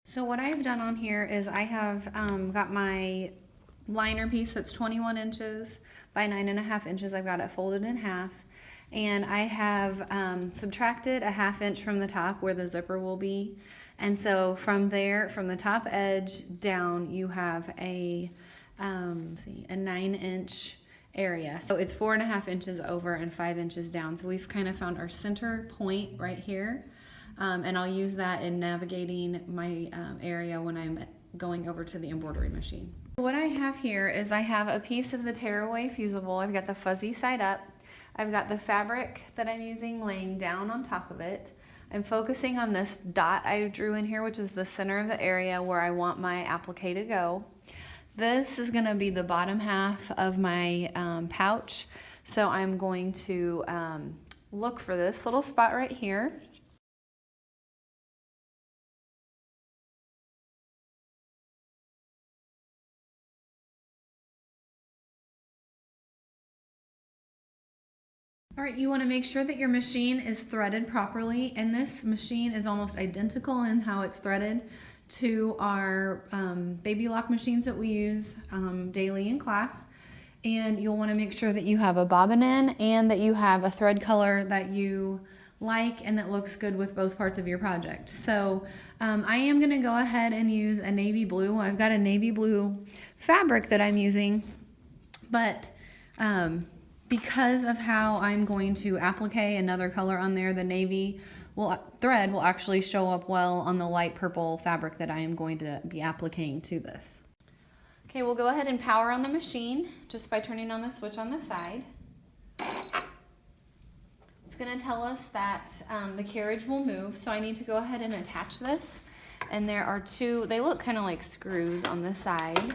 So what I've done on here is I have got my liner piece that's 21 inches by 9.5 inches. I've got it folded in half, and I have subtracted a 1/2 inch from the top where the zipper will be. And so from there, from the top edge down, you have a 9-inch area. So it's 4.5 inches over and 5 inches down. So we've kind of found our center point right here. And I'll use that in navigating my area when I'm going over to the embroidery machine. What I have here is I have a piece of the tearaway fusible. I've got the fuzzy side up. I've got the fabric that I'm using laying down on top of it. I'm focusing on this dot I drew in here, which is the center of the area where I want my applique to go. This is gonna be the bottom half of my pouch. So I'm going to look for this little spot right here. All right, you want to make sure that your machine is threaded properly, and this machine is almost identical in how it's threaded to our baby lock machines that we use daily in class. And you'll want to make sure that you have a bobbin in and that you have a thread color that you like and that looks good with both parts of your project. So I am going to go ahead and use a navy blue. I've got a navy blue fabric that I'm using, but because of how I'm going to applique another color on there, the navy thread will actually show up well on the light purple fabric that I am going to be appliquing to this. Okay, we'll go ahead and power on the machine just by turning on the switch on the side. It's going to tell us that the carriage will move, so I need to go ahead and attach this. And there are two, they look kind of like screws on the side.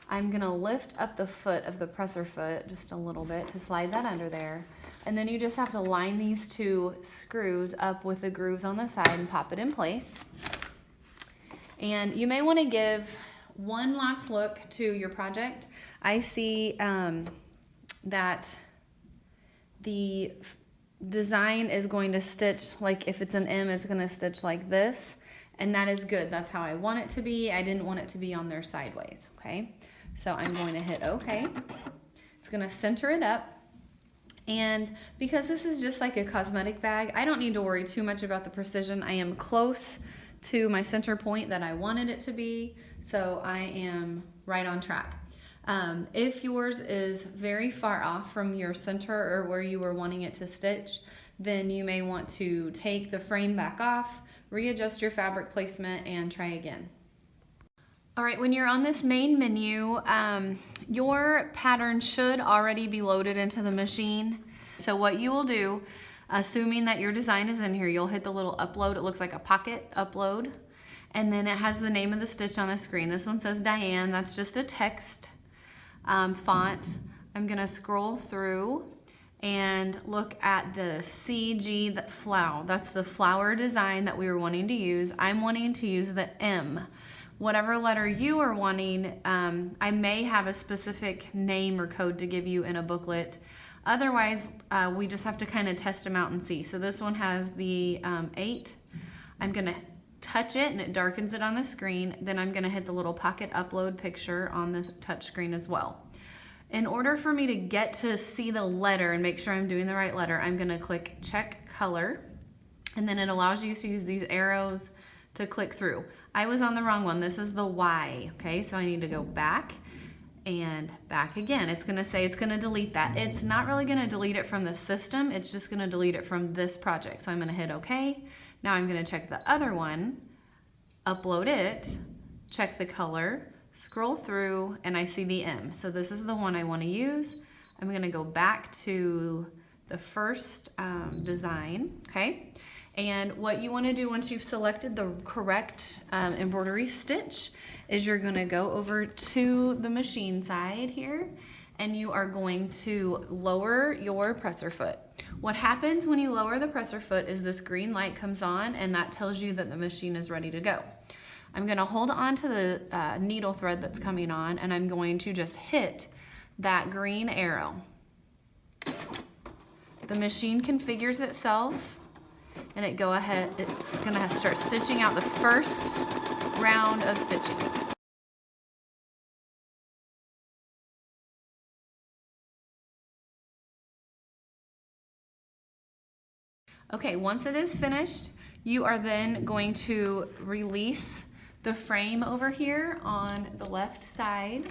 I'm gonna lift up the foot of the presser foot just a little bit to slide that under there. And then you just have to line these two screws up with the grooves on the side and pop it in place. And you may wanna give one last look to your project. I see that the design is going to stitch, like if it's an M, it's gonna stitch like this. And that is good, that's how I want it to be. I didn't want it to be on there sideways, okay? So I'm going to hit OK. It's going to center it up. And because this is just like a cosmetic bag, I don't need to worry too much about the precision. I am close to my center point that I wanted it to be, so I am right on track. If yours is very far off from your center or where you were wanting it to stitch, then you may want to take the frame back off, readjust your fabric placement, and try again. All right, when you're on this main menu, your pattern should already be loaded into the machine. So what you will do, assuming that your design is in here, you'll hit the little upload. It looks like a pocket upload. And then it has the name of the stitch on the screen. This one says Diane. That's just a text font. I'm gonna scroll through and look at the CG, the flower. That's the flower design that we were wanting to use. I'm wanting to use the M. Whatever letter you are wanting, I may have a specific name or code to give you in a booklet. Otherwise, we just have to kind of test them out and see. So this one has the 8. I'm gonna touch it and it darkens it on the screen. Then I'm gonna hit the little pocket upload picture on the touch screen as well. In order for me to get to see the letter and make sure I'm doing the right letter, I'm gonna click check color, and then it allows you to use these arrows to click through. I was on the wrong one. This is the Y, okay? So I need to go back and back again. It's gonna say it's gonna delete that. It's not really gonna delete it from the system. It's just gonna delete it from this project. So I'm gonna hit okay. Now I'm gonna check the other one, upload it, check the color, scroll through, and I see the M. So this is the one I wanna use. I'm gonna go back to the first design, okay? And what you want to do once you've selected the correct embroidery stitch is you're going to go over to the machine side here, and you are going to lower your presser foot. What happens when you lower the presser foot is this green light comes on, and that tells you that the machine is ready to go. I'm going to hold on to the needle thread that's coming on, and I'm going to just hit that green arrow. The machine configures itself and it's gonna start stitching out the first round of stitching. Okay, once it is finished, you are then going to release the frame over here on the left side.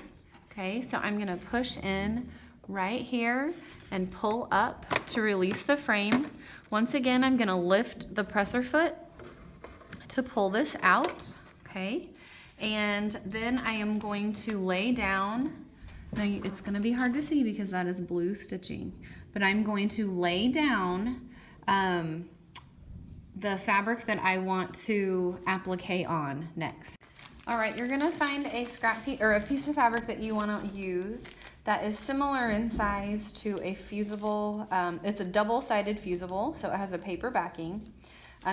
Okay, so I'm gonna push in right here and pull up to release the frame. Once again, I'm gonna lift the presser foot to pull this out, okay? And then I am going to lay down, now it's gonna be hard to see because that is blue stitching, but I'm going to lay down the fabric that I want to applique on next. All right, you're gonna find a scrap piece or a piece of fabric that you wanna use that is similar in size to a fusible, it's a double-sided fusible, so it has a paper backing.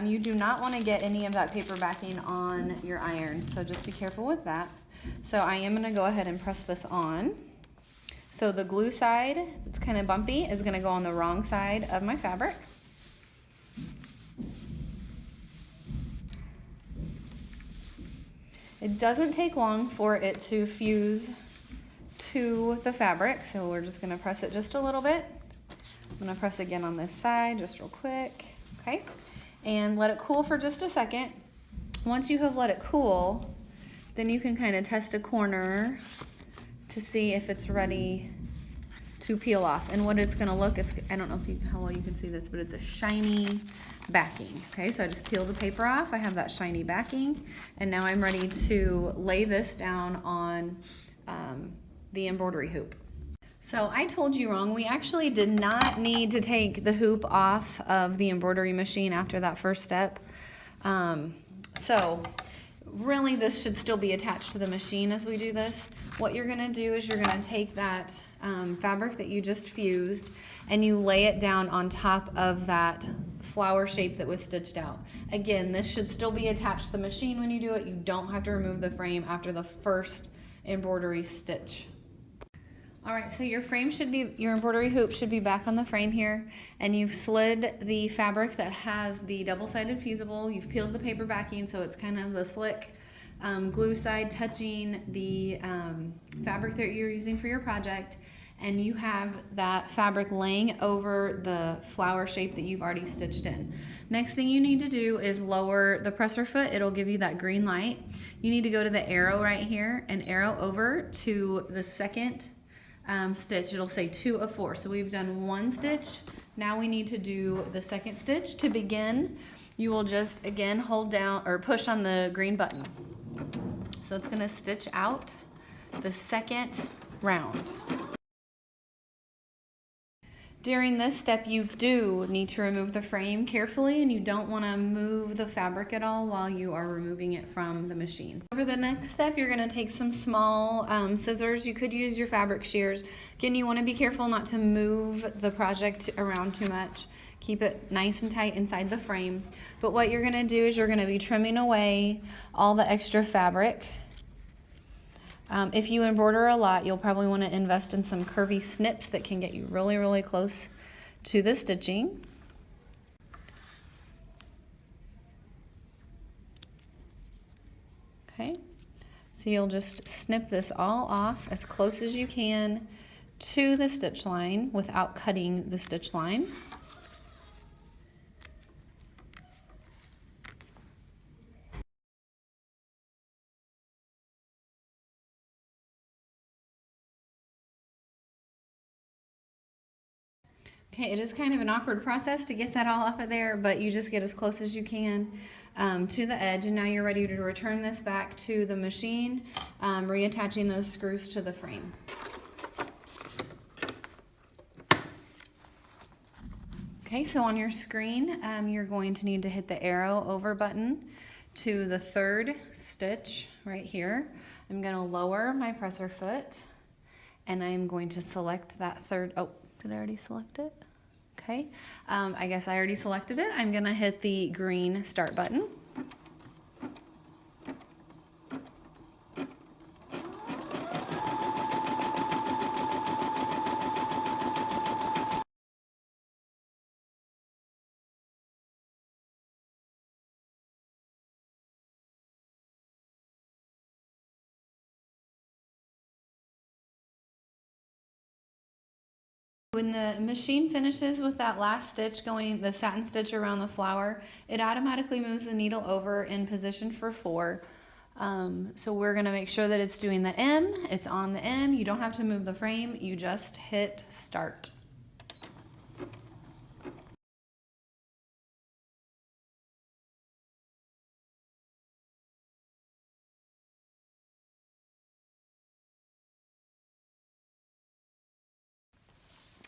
You do not wanna get any of that paper backing on your iron, so just be careful with that. So I am gonna go ahead and press this on. So the glue side, it's kind of bumpy, is gonna go on the wrong side of my fabric. It doesn't take long for it to fuse to the fabric, so we're just gonna press it just a little bit. I'm gonna press again on this side just real quick, okay? And let it cool for just a second. Once you have let it cool, then you can kind of test a corner to see if it's ready to peel off. And what it's gonna look, I don't know how well you can see this, but it's a shiny backing. Okay, so I just peel the paper off. I have that shiny backing, and now I'm ready to lay this down on the embroidery hoop. So I told you wrong. We actually did not need to take the hoop off of the embroidery machine after that first step. So really this should still be attached to the machine as we do this. What you're gonna do is you're gonna take that fabric that you just fused and you lay it down on top of that flower shape that was stitched out. Again, this should still be attached to the machine when you do it. You don't have to remove the frame after the first embroidery stitch. All right, so your embroidery hoop should be back on the frame here, and you've slid the fabric that has the double-sided fusible. You've peeled the paper backing, so it's kind of the slick glue side touching the fabric that you're using for your project, and you have that fabric laying over the flower shape that you've already stitched in. Next thing you need to do is lower the presser foot. It'll give you that green light. You need to go to the arrow right here and arrow over to the second stitch. It'll say 2 of 4. So we've done 1 stitch. Now we need to do the second stitch. To begin, you will just again hold down or push on the green button. So it's going to stitch out the second round. During this step, you do need to remove the frame carefully, and you don't want to move the fabric at all while you are removing it from the machine. For the next step, you're going to take some small scissors. You could use your fabric shears. Again, you want to be careful not to move the project around too much. Keep it nice and tight inside the frame. But what you're going to do is you're going to be trimming away all the extra fabric. If you embroider a lot, you'll probably want to invest in some curvy snips that can get you really, really close to the stitching. Okay, so you'll just snip this all off as close as you can to the stitch line without cutting the stitch line. Okay, it is kind of an awkward process to get that all off of there, but you just get as close as you can to the edge, and now you're ready to return this back to the machine, reattaching those screws to the frame. Okay, so on your screen, you're going to need to hit the arrow over button to the third stitch right here. I'm going to lower my presser foot, and I'm going to select that third, oh, did I already select it? Okay, I guess I already selected it. I'm gonna hit the green start button. When the machine finishes with that last stitch going, the satin stitch around the flower, it automatically moves the needle over in position for 4. So we're gonna make sure that it's doing the M, it's on the M. You don't have to move the frame, you just hit start.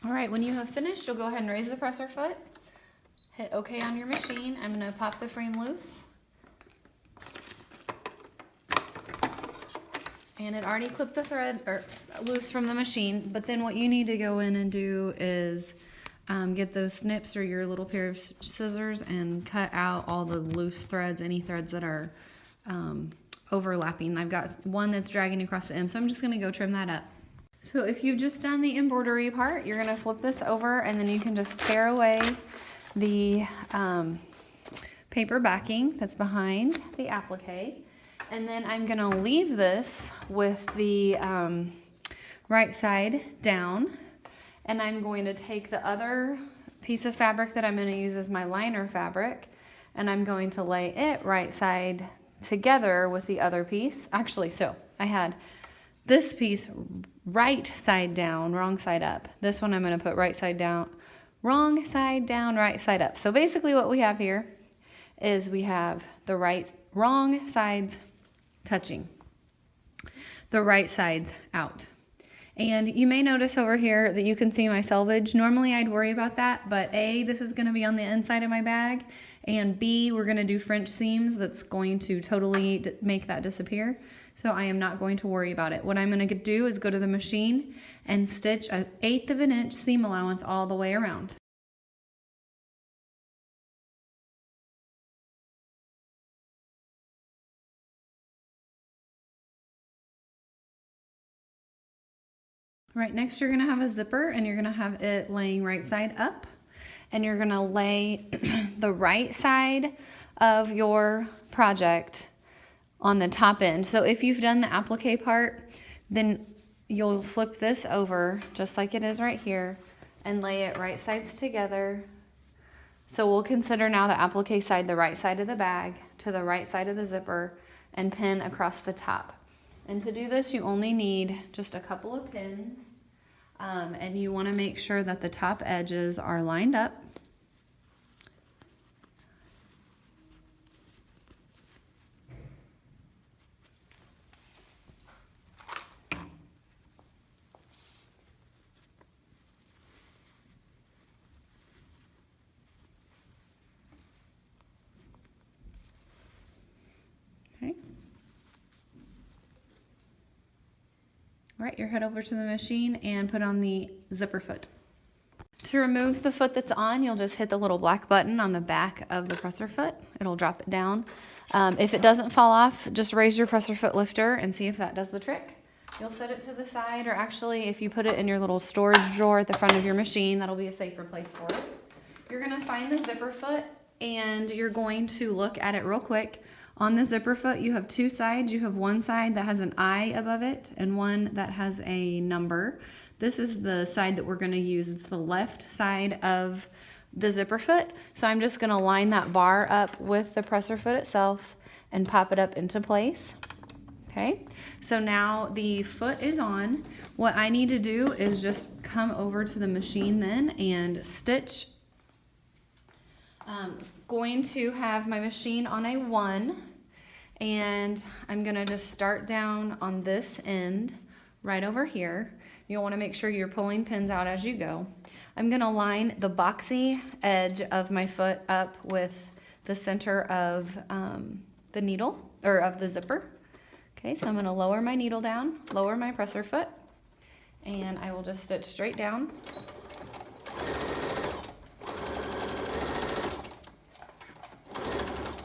All right, when you have finished, you'll go ahead and raise the presser foot, hit OK on your machine. I'm gonna pop the frame loose. And it already clipped the thread or loose from the machine, but then what you need to go in and do is get those snips or your little pair of scissors and cut out all the loose threads, any threads that are overlapping. I've got one that's dragging across the M, so I'm just gonna go trim that up. So if you've just done the embroidery part, you're gonna flip this over and then you can just tear away the paper backing that's behind the applique. And then I'm gonna leave this with the right side down, and I'm going to take the other piece of fabric that I'm gonna use as my liner fabric, and I'm going to lay it right side together with the other piece. Actually, so I had this piece right side down, wrong side up. This one I'm gonna put right side down, wrong side down, right side up. So basically what we have here is we have the wrong sides touching, the right sides out. And you may notice over here that you can see my selvage. Normally I'd worry about that, but A, this is gonna be on the inside of my bag, and B, we're gonna do French seams that's going to totally make that disappear. So I am not going to worry about it. What I'm gonna do is go to the machine and stitch 1/8 of an inch seam allowance all the way around. Right next, you're gonna have a zipper and you're gonna have it laying right side up, and you're gonna lay the right side of your project on the top end. So if you've done the applique part, then you'll flip this over just like it is right here and lay it right sides together. So we'll consider now the applique side, the right side of the bag to the right side of the zipper, and pin across the top. And to do this, you only need just a couple of pins, and you want to make sure that the top edges are lined up. Okay. All right, head over to the machine and put on the zipper foot. To remove the foot that's on, you'll just hit the little black button on the back of the presser foot. It'll drop it down. If it doesn't fall off, just raise your presser foot lifter and see if that does the trick. You'll set it to the side, or actually if you put it in your little storage drawer at the front of your machine, that'll be a safer place for it. You're gonna find the zipper foot and you're going to look at it real quick. On the zipper foot, you have two sides. You have one side that has an I above it and one that has a number. This is the side that we're going to use. It's the left side of the zipper foot. So I'm just going to line that bar up with the presser foot itself and pop it up into place. Okay, so now the foot is on. What I need to do is just come over to the machine then and stitch. Going to have my machine on a 1, and I'm gonna just start down on this end right over here. You'll want to make sure you're pulling pins out as you go. I'm gonna line the boxy edge of my foot up with the center of the needle, or of the zipper. Okay, so I'm gonna lower my needle down, lower my presser foot, and I will just stitch straight down.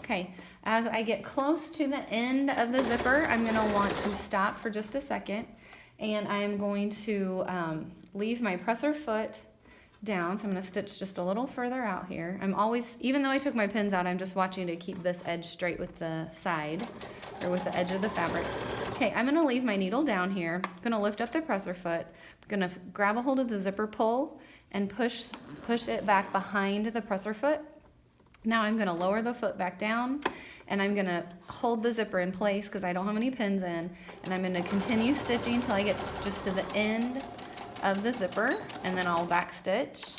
Okay, as I get close to the end of the zipper, I'm gonna want to stop for just a second, and I am going to leave my presser foot down. So I'm gonna stitch just a little further out here. I'm always, even though I took my pins out, I'm just watching to keep this edge straight with the side, or with the edge of the fabric. Okay, I'm gonna leave my needle down here. I'm gonna lift up the presser foot. I'm gonna grab a hold of the zipper pull and push it back behind the presser foot. Now I'm gonna lower the foot back down, and I'm gonna hold the zipper in place because I don't have any pins in, and I'm gonna continue stitching until I get just to the end of the zipper, and then I'll back stitch.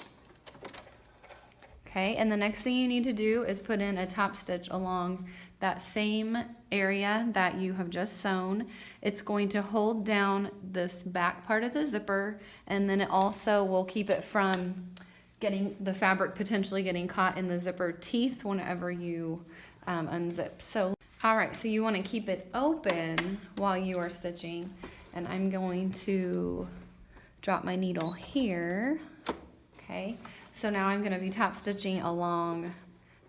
Okay, and the next thing you need to do is put in a top stitch along that same area that you have just sewn. It's going to hold down this back part of the zipper, and then it also will keep it from getting the fabric potentially getting caught in the zipper teeth whenever you unzip. So, all right, so you want to keep it open while you are stitching, and I'm going to drop my needle here. Okay, so now I'm going to be top stitching along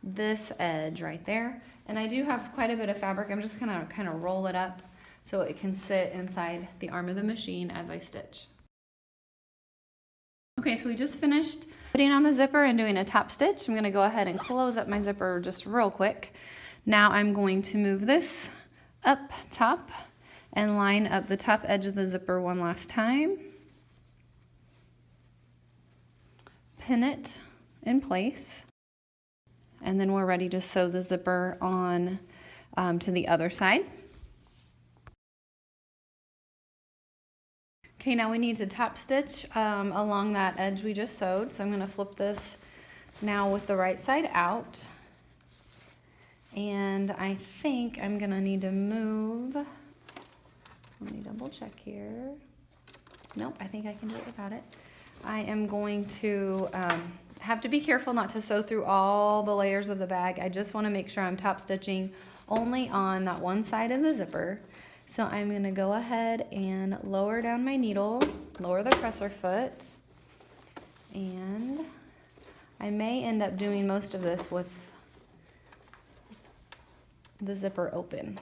this edge right there, and I do have quite a bit of fabric. I'm just gonna kind of roll it up so it can sit inside the arm of the machine as I stitch. Okay, so we just finished putting on the zipper and doing a top stitch. I'm gonna go ahead and close up my zipper just real quick. Now I'm going to move this up top and line up the top edge of the zipper one last time. Pin it in place. And then we're ready to sew the zipper on to the other side. Okay, now we need to top stitch along that edge we just sewed. So I'm going to flip this now with the right side out. And I think I'm going to need to move. Let me double check here. Nope, I think I can do it without it. I am going to have to be careful not to sew through all the layers of the bag. I just want to make sure I'm top stitching only on that one side of the zipper. So I'm going to go ahead and lower down my needle, lower the presser foot, and I may end up doing most of this with the zipper open.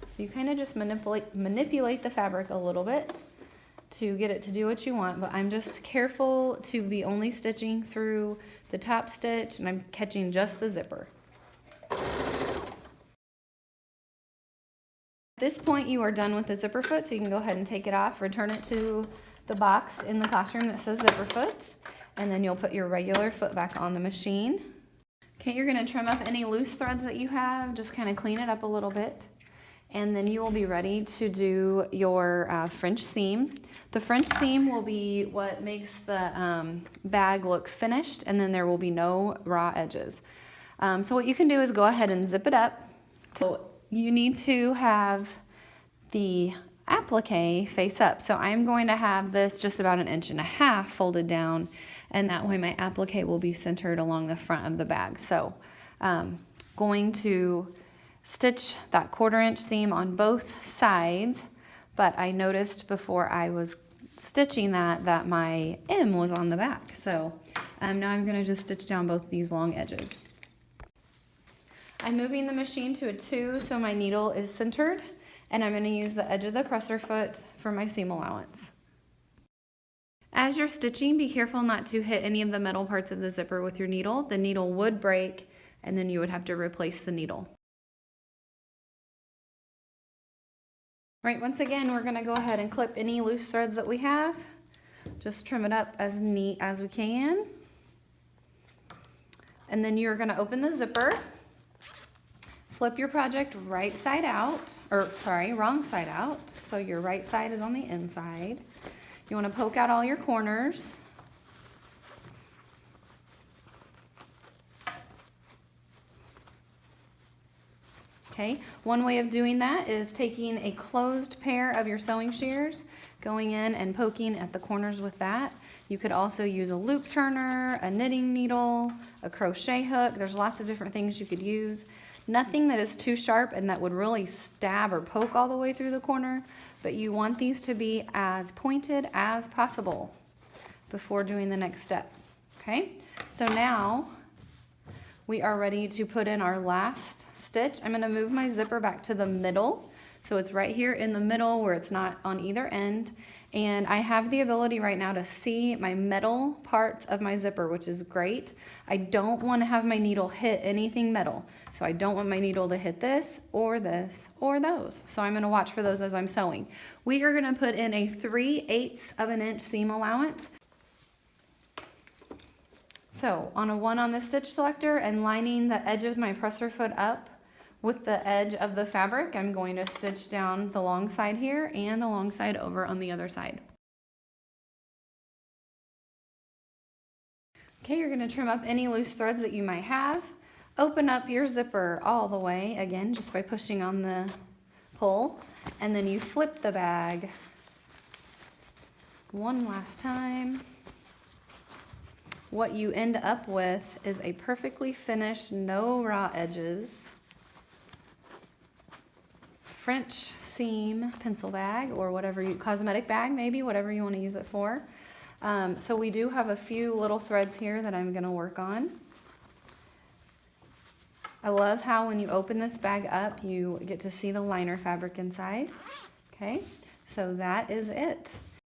So you kind of just manipulate the fabric a little bit to get it to do what you want, but I'm just careful to be only stitching through the top stitch, and I'm catching just the zipper. At this point you are done with the zipper foot, so you can go ahead and take it off, return it to the box in the classroom that says zipper foot, and then you'll put your regular foot back on the machine. Okay, you're going to trim up any loose threads that you have, just kind of clean it up a little bit. And then you will be ready to do your French seam. The French seam will be what makes the bag look finished, and then there will be no raw edges. So what you can do is go ahead and zip it up. So you need to have the applique face up. So I'm going to have this just about 1.5 inches folded down, and that way my applique will be centered along the front of the bag. So going to stitch that 1/4 inch seam on both sides, but I noticed before I was stitching that my M was on the back. So now I'm going to just stitch down both these long edges. I'm moving the machine to a 2 so my needle is centered, and I'm going to use the edge of the presser foot for my seam allowance. As you're stitching, be careful not to hit any of the metal parts of the zipper with your needle. The needle would break, and then you would have to replace the needle. Right, once again, we're going to go ahead and clip any loose threads that we have. Just trim it up as neat as we can. And then you're going to open the zipper, flip your project right side out, or sorry, wrong side out. So your right side is on the inside. You want to poke out all your corners. Okay, one way of doing that is taking a closed pair of your sewing shears, going in and poking at the corners with that. You could also use a loop turner, a knitting needle, a crochet hook. There's lots of different things you could use. Nothing that is too sharp and that would really stab or poke all the way through the corner, but you want these to be as pointed as possible before doing the next step. Okay, so now we are ready to put in our last stitch. I'm going to move my zipper back to the middle, so it's right here in the middle where it's not on either end, And I have the ability right now to see my metal parts of my zipper, which is great. I don't want to have my needle hit anything metal. So I don't want my needle to hit this or those. So I'm going to watch for those as I'm sewing. We are going to put in a 3/8 of an inch seam allowance. So on a 1 on the stitch selector and lining the edge of my presser foot up with the edge of the fabric, I'm going to stitch down the long side here and the long side over on the other side. Okay, you're going to trim up any loose threads that you might have. Open up your zipper all the way, again, just by pushing on the pull, and then you flip the bag one last time. What you end up with is a perfectly finished, no raw edges, French seam pencil bag, or whatever cosmetic bag maybe, whatever you want to use it for. So we do have a few little threads here that I'm going to work on. I love how when you open this bag up, you get to see the liner fabric inside. Okay, so that is it.